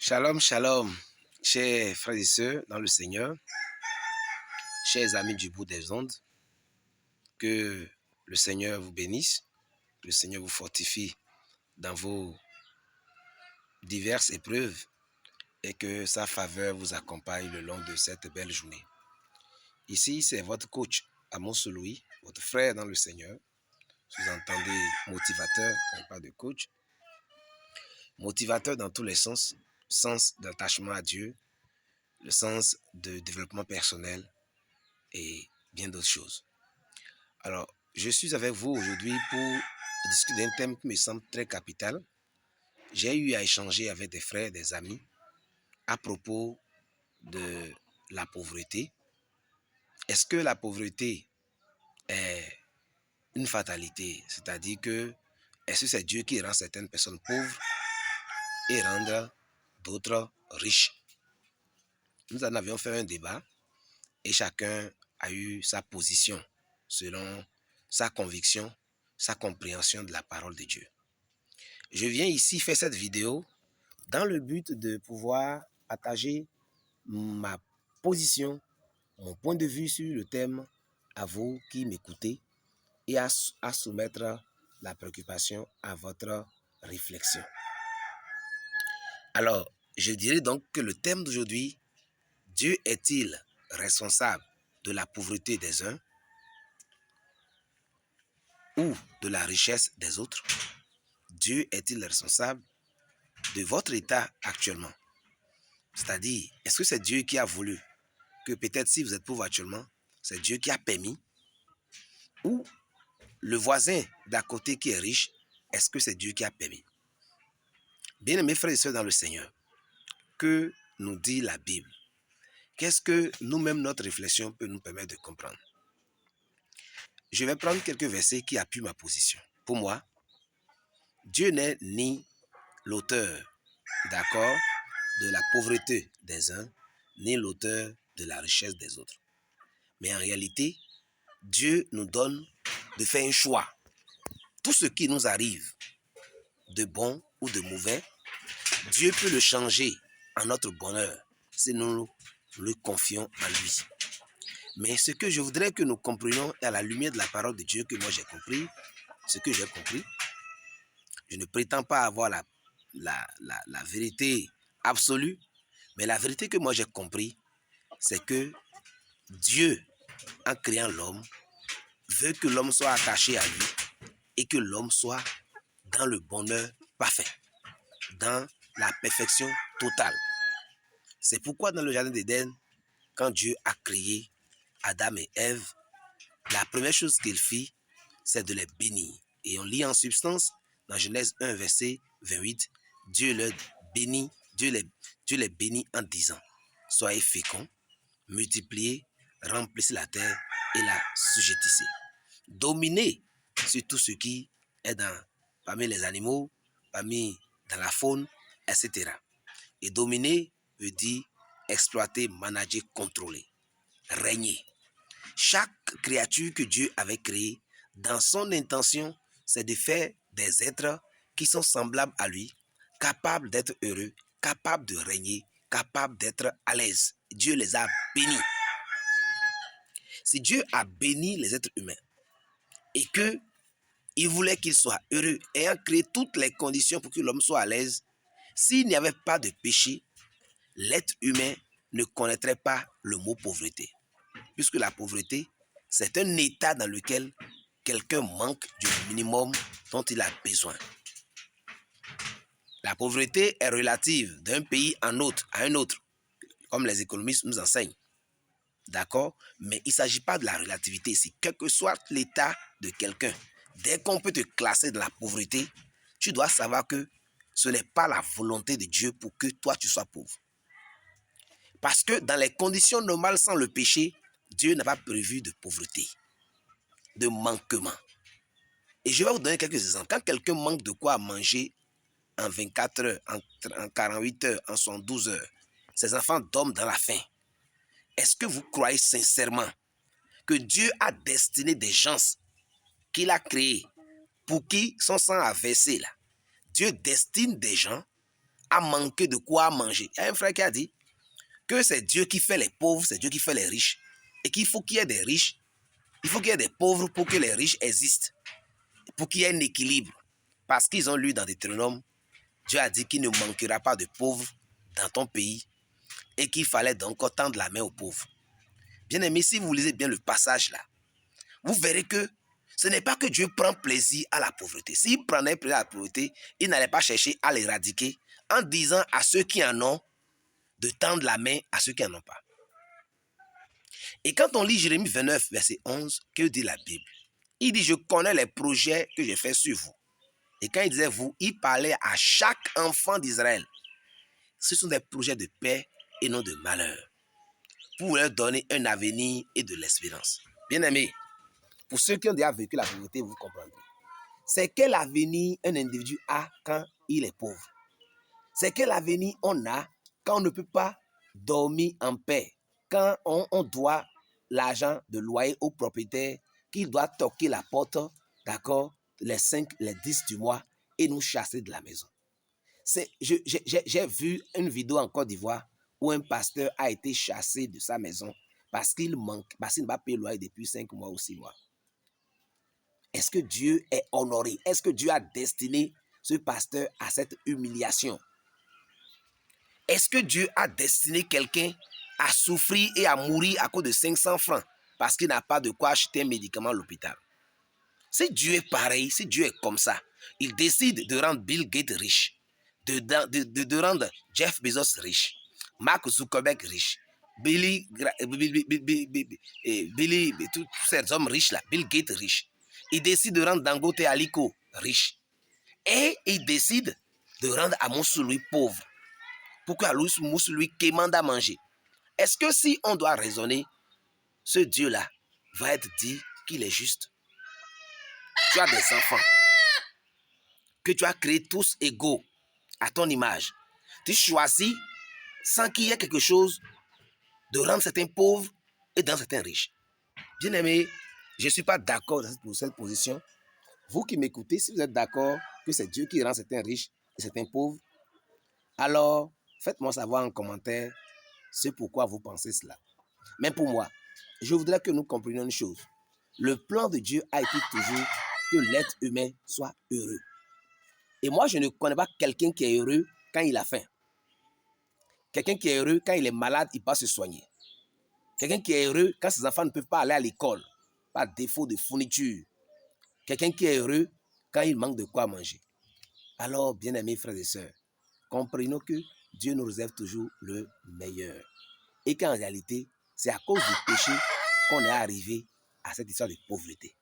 Shalom, shalom, chers frères et sœurs dans le Seigneur, chers amis du bout des ondes, que le Seigneur vous bénisse, que le Seigneur vous fortifie dans vos diverses épreuves et que sa faveur vous accompagne le long de cette belle journée. Ici, c'est votre coach, Amos Louis, votre frère dans le Seigneur. Vous entendez motivateur, quand je parle de coach. Motivateur dans tous les sens, sens d'attachement à Dieu, le sens de développement personnel et bien d'autres choses. Alors, je suis avec vous aujourd'hui pour discuter d'un thème qui me semble très capital. J'ai eu à échanger avec des frères, des amis, à propos de la pauvreté. Est-ce que la pauvreté est une fatalité? C'est-à-dire que, est-ce que c'est Dieu qui rend certaines personnes pauvres et rend d'autres riches? Nous en avions fait un débat et chacun a eu sa position selon sa conviction, sa compréhension de la parole de Dieu. Je viens ici faire cette vidéo dans le but de pouvoir partager ma position, mon point de vue sur le thème à vous qui m'écoutez et à soumettre la préoccupation à votre réflexion. Alors, je dirais donc que le thème d'aujourd'hui, Dieu est-il responsable de la pauvreté des uns ou de la richesse des autres? Dieu est-il responsable de votre état actuellement? C'est-à-dire, est-ce que c'est Dieu qui a voulu que peut-être si vous êtes pauvre actuellement, c'est Dieu qui a permis? Ou le voisin d'à côté qui est riche, est-ce que c'est Dieu qui a permis? Bien-aimés frères et sœurs dans le Seigneur, que nous dit la Bible? Qu'est-ce que nous-mêmes, notre réflexion peut nous permettre de comprendre? Je vais prendre quelques versets qui appuient ma position. Pour moi, Dieu n'est ni l'auteur, d'accord, de la pauvreté des uns, ni l'auteur de la richesse des autres. Mais en réalité, Dieu nous donne de faire un choix. Tout ce qui nous arrive, de bon ou de mauvais, Dieu peut le changer en notre bonheur si nous le confions en lui. Mais ce que je voudrais que nous comprenions à la lumière de la parole de Dieu que moi j'ai compris, ce que j'ai compris, je ne prétends pas avoir la vérité absolue, mais la vérité que moi j'ai compris, c'est que Dieu, en créant l'homme, veut que l'homme soit attaché à lui et que l'homme soit dans le bonheur parfait, dans la perfection totale. C'est pourquoi dans le jardin d'Éden, quand Dieu a créé Adam et Ève, la première chose qu'il fit, c'est de les bénir. Et on lit en substance, dans Genèse 1, verset 28, Dieu les bénit en disant, soyez féconds, multipliez, remplissez la terre et la sujettissez. Dominez sur tout ce qui est parmi les animaux, dans la faune, etc. Et dominer veut dire exploiter, manager, contrôler, régner. Chaque créature que Dieu avait créée, dans son intention, c'est de faire des êtres qui sont semblables à lui, capables d'être heureux, capables de régner, capables d'être à l'aise. Dieu les a bénis. Si Dieu a béni les êtres humains et qu'il voulait qu'ils soient heureux, ayant créé toutes les conditions pour que l'homme soit à l'aise, s'il n'y avait pas de péché, l'être humain ne connaîtrait pas le mot pauvreté. Puisque la pauvreté, c'est un état dans lequel quelqu'un manque du minimum dont il a besoin. La pauvreté est relative d'un pays à un autre, comme les économistes nous enseignent. D'accord? Mais il ne s'agit pas de la relativité ici. Quel que soit l'état de quelqu'un, dès qu'on peut te classer dans la pauvreté, tu dois savoir que ce n'est pas la volonté de Dieu pour que toi tu sois pauvre. Parce que dans les conditions normales sans le péché, Dieu n'a pas prévu de pauvreté, de manquement. Et je vais vous donner quelques exemples. Quand quelqu'un manque de quoi manger en 24 heures, en 48 heures, en 72 heures, ses enfants dorment dans la faim. Est-ce que vous croyez sincèrement que Dieu a destiné des gens qu'il a créés pour qui son sang a versé là? Dieu destine des gens a manqué de quoi manger. Il y a un frère qui a dit que c'est Dieu qui fait les pauvres, c'est Dieu qui fait les riches. Et qu'il faut qu'il y ait des riches, il faut qu'il y ait des pauvres pour que les riches existent. Pour qu'il y ait un équilibre. Parce qu'ils ont lu dans Deutéronome, Dieu a dit qu'il ne manquera pas de pauvres dans ton pays et qu'il fallait donc tendre la main aux pauvres. Bien aimé, si vous lisez bien le passage là, vous verrez que ce n'est pas que Dieu prend plaisir à la pauvreté. S'il prenait plaisir à la pauvreté, il n'allait pas chercher à l'éradiquer en disant à ceux qui en ont de tendre la main à ceux qui n'en ont pas. Et quand on lit Jérémie 29, verset 11, que dit la Bible? Il dit, je connais les projets que j'ai faits sur vous. Et quand il disait vous, il parlait à chaque enfant d'Israël. Ce sont des projets de paix et non de malheur, pour leur donner un avenir et de l'espérance. Bien aimé, pour ceux qui ont déjà vécu la pauvreté, vous comprendrez. C'est quel avenir un individu a quand il est pauvre? C'est quel avenir on a quand on ne peut pas dormir en paix, quand on doit l'argent de loyer au propriétaire, qu'il doit toquer la porte, d'accord, les 5, les 10 du mois et nous chasser de la maison. J'ai vu une vidéo en Côte d'Ivoire où un pasteur a été chassé de sa maison parce qu'il ne va payer le loyer depuis 5 mois ou 6 mois. Est-ce que Dieu est honoré? Est-ce que Dieu a destiné ce pasteur à cette humiliation? Est-ce que Dieu a destiné quelqu'un à souffrir et à mourir à cause de 500 francs parce qu'il n'a pas de quoi acheter un médicament à l'hôpital? Si Dieu est pareil, si Dieu est comme ça, il décide de rendre Bill Gates riche, de rendre Jeff Bezos riche, Mark Zuckerberg riche, tous ces hommes riches là, Bill Gates riche. Il décide de rendre Dangote Aliko riche. Et il décide de rendre Amoussouli pauvre. Pour que Amoussouli commande à manger. Est-ce que si on doit raisonner, ce Dieu-là va être dit qu'il est juste? Tu as des enfants que tu as créés tous égaux à ton image. Tu choisis sans qu'il y ait quelque chose de rendre certains pauvres et de rendre certains riches. Bien aimé, je ne suis pas d'accord pour cette position. Vous qui m'écoutez, si vous êtes d'accord que c'est Dieu qui rend certains riches et certains pauvres, alors faites-moi savoir en commentaire ce pourquoi vous pensez cela. Mais pour moi, je voudrais que nous comprenions une chose. Le plan de Dieu a été toujours que l'être humain soit heureux. Et moi, je ne connais pas quelqu'un qui est heureux quand il a faim. Quelqu'un qui est heureux quand il est malade, il va se soigner. Quelqu'un qui est heureux quand ses enfants ne peuvent pas aller à l'école par défaut de fourniture. Quelqu'un qui est heureux quand il manque de quoi manger. Alors, bien-aimés frères et sœurs, comprenons que Dieu nous réserve toujours le meilleur. Et qu'en réalité, c'est à cause du péché qu'on est arrivé à cette histoire de pauvreté.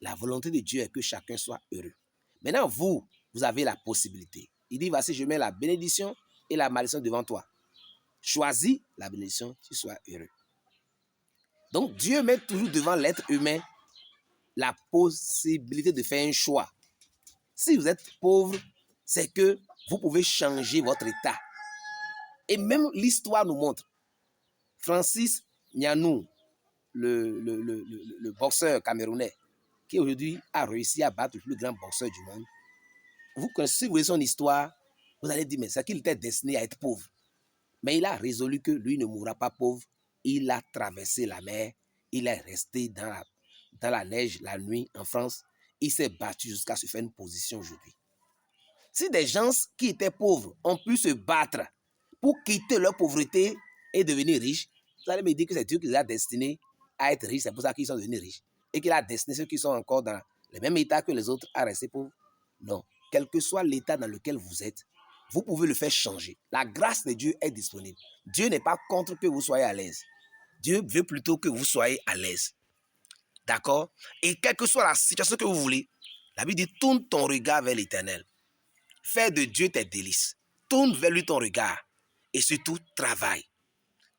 La volonté de Dieu est que chacun soit heureux. Maintenant, vous avez la possibilité. Il dit, voici, je mets la bénédiction et la malédiction devant toi. Choisis la bénédiction, tu sois heureux. Donc, Dieu met toujours devant l'être humain la possibilité de faire un choix. Si vous êtes pauvre, c'est que vous pouvez changer votre état. Et même l'histoire nous montre. Francis Ngannou, le boxeur camerounais, qui aujourd'hui a réussi à battre le plus grand boxeur du monde. Vous connaissez, si vous voyez son histoire, vous allez dire, mais c'est qu'il était destiné à être pauvre. Mais il a résolu que lui ne mourra pas pauvre. Il a traversé la mer. Il est resté dans la neige la nuit en France. Il s'est battu jusqu'à se faire une position aujourd'hui. Si des gens qui étaient pauvres ont pu se battre pour quitter leur pauvreté et devenir riches, vous allez me dire que c'est Dieu qui les a destinés à être riches. C'est pour ça qu'ils sont devenus riches. Et qu'il a destiné ceux qui sont encore dans le même état que les autres à rester pauvres. Non. Quel que soit l'état dans lequel vous êtes, vous pouvez le faire changer. La grâce de Dieu est disponible. Dieu n'est pas contre que vous soyez à l'aise. Dieu veut plutôt que vous soyez à l'aise. D'accord? Et quelle que soit la situation que vous voulez, la Bible dit, tourne ton regard vers l'Éternel. Fais de Dieu tes délices. Tourne vers lui ton regard. Et surtout, travaille.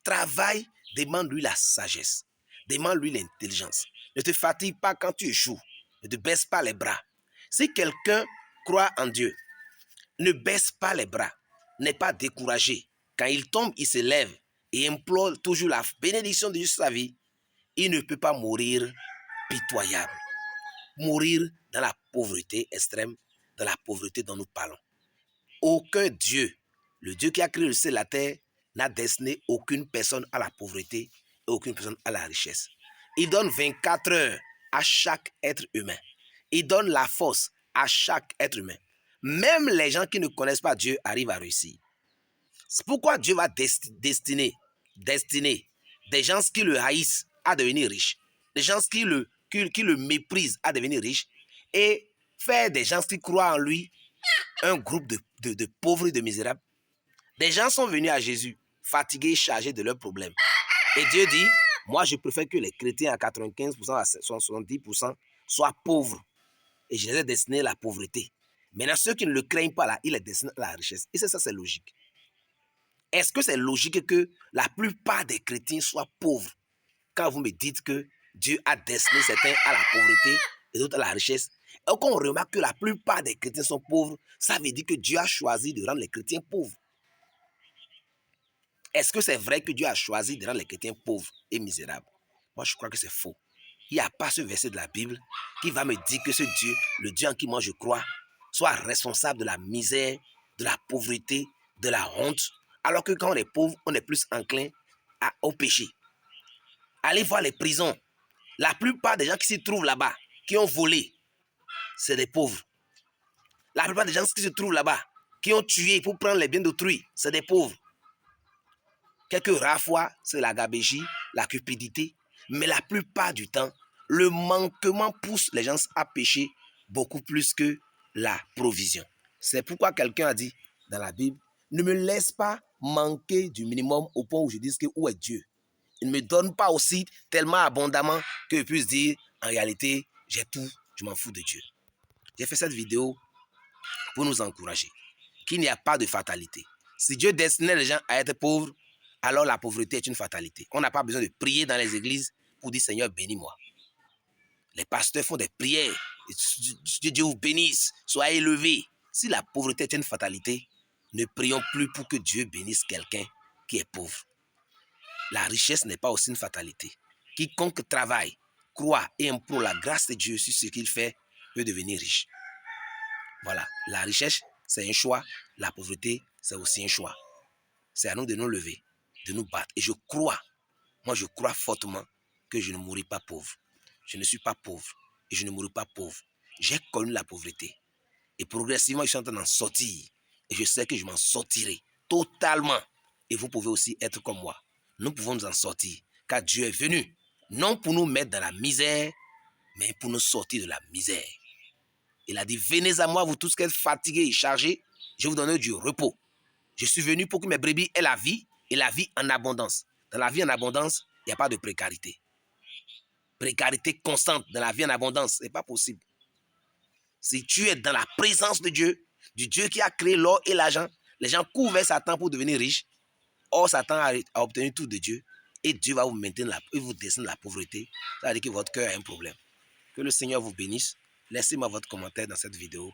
Travaille, demande-lui la sagesse. Demande-lui l'intelligence. Ne te fatigue pas quand tu échoues. Ne te baisse pas les bras. Si quelqu'un croit en Dieu, ne baisse pas les bras. N'est pas découragé. Quand il tombe, il se lève et implore toujours la bénédiction de Dieu sur sa vie. Il ne peut pas mourir pitoyable. Mourir dans la pauvreté extrême, dans la pauvreté dont nous parlons. Aucun Dieu Le Dieu qui a créé le ciel et la terre n'a destiné aucune personne à la pauvreté et aucune personne à la richesse. Il donne 24 heures à chaque être humain. Il donne la force à chaque être humain. Même les gens qui ne connaissent pas Dieu arrivent à réussir. C'est pourquoi Dieu va destiner des gens qui le haïssent à devenir riches, des gens qui le méprisent à devenir riches, et faire des gens qui croient en lui un groupe de pauvres et de misérables. Des gens sont venus à Jésus fatigués et chargés de leurs problèmes. Et Dieu dit, moi je préfère que les chrétiens à 95%, à 70% soient pauvres. Et je les ai destinés à la pauvreté. Maintenant, ceux qui ne le craignent pas là, il les destine à la richesse. Et ça, c'est logique. Est-ce que c'est logique que la plupart des chrétiens soient pauvres quand vous me dites que Dieu a destiné certains à la pauvreté et d'autres à la richesse? Et quand on remarque que la plupart des chrétiens sont pauvres, ça veut dire que Dieu a choisi de rendre les chrétiens pauvres. Est-ce que c'est vrai que Dieu a choisi de rendre les chrétiens pauvres et misérables? Moi, je crois que c'est faux. Il n'y a pas ce verset de la Bible qui va me dire que ce Dieu, le Dieu en qui moi je crois, soit responsable de la misère, de la pauvreté, de la honte, alors que quand on est pauvre, on est plus enclin au péché. Allez voir les prisons. La plupart des gens qui s'y trouvent là-bas, qui ont volé, c'est des pauvres. La plupart des gens qui se trouvent là-bas, qui ont tué pour prendre les biens d'autrui, c'est des pauvres. Quelques rares fois, c'est la gabégie, la cupidité, mais la plupart du temps, le manquement pousse les gens à pécher beaucoup plus que la provision. C'est pourquoi quelqu'un a dit dans la Bible, ne me laisse pas manquer du minimum au point où je dise que où est Dieu. Il ne me donne pas aussi tellement abondamment que je puisse dire, en réalité, j'ai tout, je m'en fous de Dieu. J'ai fait cette vidéo pour nous encourager qu'il n'y a pas de fatalité. Si Dieu destinait les gens à être pauvres, alors la pauvreté est une fatalité. On n'a pas besoin de prier dans les églises pour dire Seigneur, bénis-moi. Les pasteurs font des prières. Dieu vous bénisse, soyez élevés. Si la pauvreté est une fatalité, ne prions plus pour que Dieu bénisse quelqu'un qui est pauvre. La richesse n'est pas aussi une fatalité. Quiconque travaille, croit et implore la grâce de Dieu sur ce qu'il fait peut devenir riche. Voilà, la richesse, c'est un choix. La pauvreté, c'est aussi un choix. C'est à nous de nous lever, de nous battre. Et je crois, moi je crois fortement que je ne mourrai pas pauvre. Je ne suis pas pauvre et je ne mourrai pas pauvre. J'ai connu la pauvreté. Et progressivement, je suis en train d'en sortir. Et je sais que je m'en sortirai totalement. Et vous pouvez aussi être comme moi. Nous pouvons nous en sortir. Car Dieu est venu, non pour nous mettre dans la misère, mais pour nous sortir de la misère. Il a dit, venez à moi, vous tous qui êtes fatigués et chargés, je vous donnerai du repos. Je suis venu pour que mes brebis aient la vie et la vie en abondance. Dans la vie en abondance, il n'y a pas de précarité. Précarité constante dans la vie en abondance, ce n'est pas possible. Si tu es dans la présence de Dieu, du Dieu qui a créé l'or et l'argent, les gens courent vers Satan pour devenir riches. Or, Satan a obtenu tout de Dieu et Dieu va vous maintenir et vous descendre la pauvreté. Ça veut dire que votre cœur a un problème. Que le Seigneur vous bénisse. Laissez-moi votre commentaire dans cette vidéo.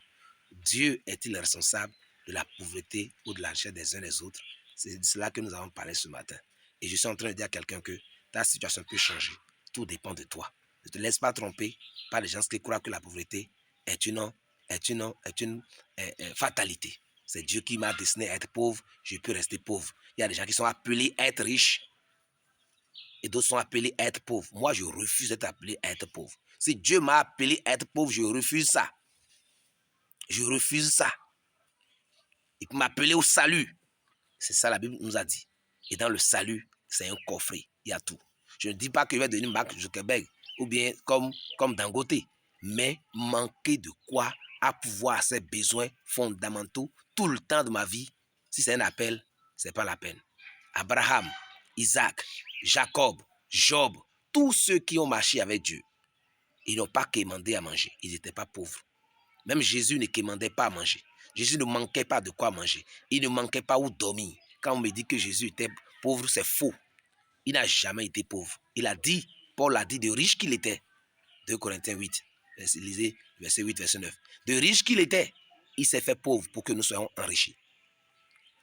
Dieu est-il responsable de la pauvreté ou de la richesse des uns des autres? C'est de cela que nous avons parlé ce matin. Et je suis en train de dire à quelqu'un que ta situation peut changer. Tout dépend de toi. Ne te laisse pas tromper par les gens qui croient que la pauvreté est une fatalité. C'est Dieu qui m'a destiné à être pauvre. Je peux rester pauvre. Il y a des gens qui sont appelés à être riches et d'autres sont appelés à être pauvres. Moi, je refuse d'être appelé à être pauvre. Si Dieu m'a appelé à être pauvre, je refuse ça. Je refuse ça. Il peut m'appeler au salut. C'est ça la Bible nous a dit. Et dans le salut, c'est un coffret. Il y a tout. Je ne dis pas que je vais devenir Mark Zuckerberg ou bien comme Dangote, mais manquer de quoi à pouvoir ses besoins fondamentaux tout le temps de ma vie. Si c'est un appel, ce n'est pas la peine. Abraham, Isaac, Jacob, Job, tous ceux qui ont marché avec Dieu, ils n'ont pas quémandé à manger. Ils n'étaient pas pauvres. Même Jésus ne quémandait pas à manger. Jésus ne manquait pas de quoi manger. Il ne manquait pas où dormir. Quand on me dit que Jésus était pauvre, c'est faux. Il n'a jamais été pauvre. Il a dit, Paul a dit de riche qu'il était. 2 Corinthiens 8, lisez verset 8, verset 9. De riche qu'il était, il s'est fait pauvre pour que nous soyons enrichis.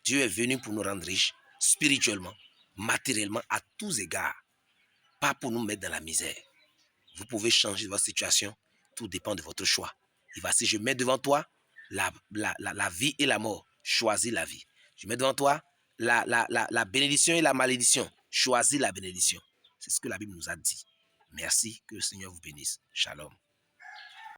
Dieu est venu pour nous rendre riches, spirituellement, matériellement, à tous égards. Pas pour nous mettre dans la misère. Vous pouvez changer votre situation. Tout dépend de votre choix. Et voici, je mets devant toi la vie et la mort. Choisis la vie. Je mets devant toi la bénédiction et la malédiction. Choisis la bénédiction. C'est ce que la Bible nous a dit. Merci, que le Seigneur vous bénisse. Shalom.